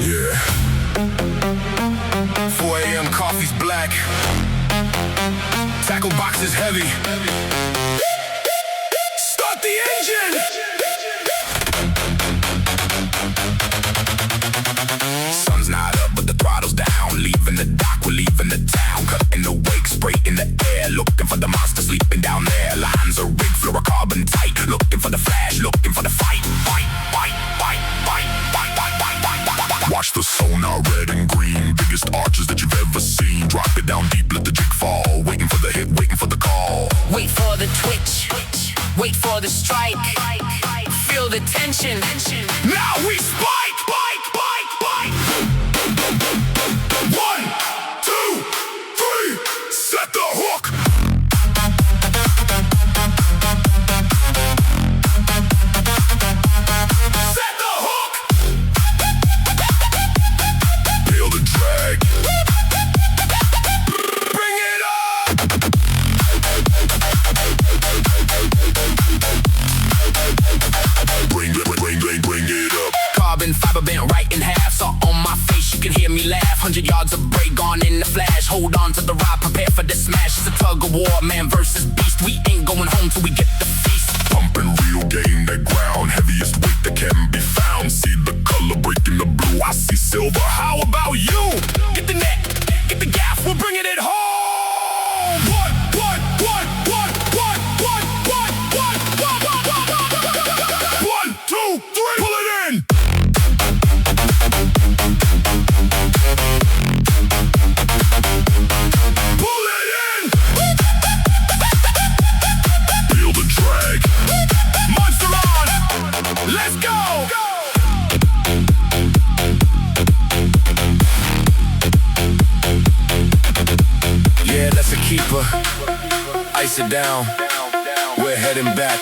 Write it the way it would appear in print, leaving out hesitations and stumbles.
Yeah. 4 a.m. coffee's black. Tackle box is heavy. Start the engine! Sun's not up, but the throttle's down. Leaving the dock, we're leaving the town. Cutting the wake, spray in the air. Looking for the monster sleeping down there. Lines are rigged, fluorocarbon tight. Looking for the flash, looking for the fight. Fight, fight, fight, fight, fight, fight, fight, fight, fight. Watch the sonar, red and green. Biggest arches that you've ever seen. Drop it down deep, let the jig fall. Waiting for the hit, waiting for the call. Wait for the twitch, wait for the strike. Feel the tension. Now we spike, bike, bike, bike. 1, 2, 3, set the hook. Set the hook. Feel the drag. Bring it up. Bring it up. Carbon fiber bent right in half. So on my face, you can hear me laugh. 100 yards of break gone in the flash. Hold on to the ride, prepare for the smash. It's a tug of war, man versus beast. We ain't going home till we get the feast. Pumping real, gain that ground. Heaviest weight that can be found. See the color breaking the blue. I see silver. How about you? Get the net, get the gaff. We're bringing it home. What? 1, 2, 3. Pull it in. Pull it in. Feel the drag. Monster on. Let's go. Yeah, that's a keeper. Ice it down. We're heading back.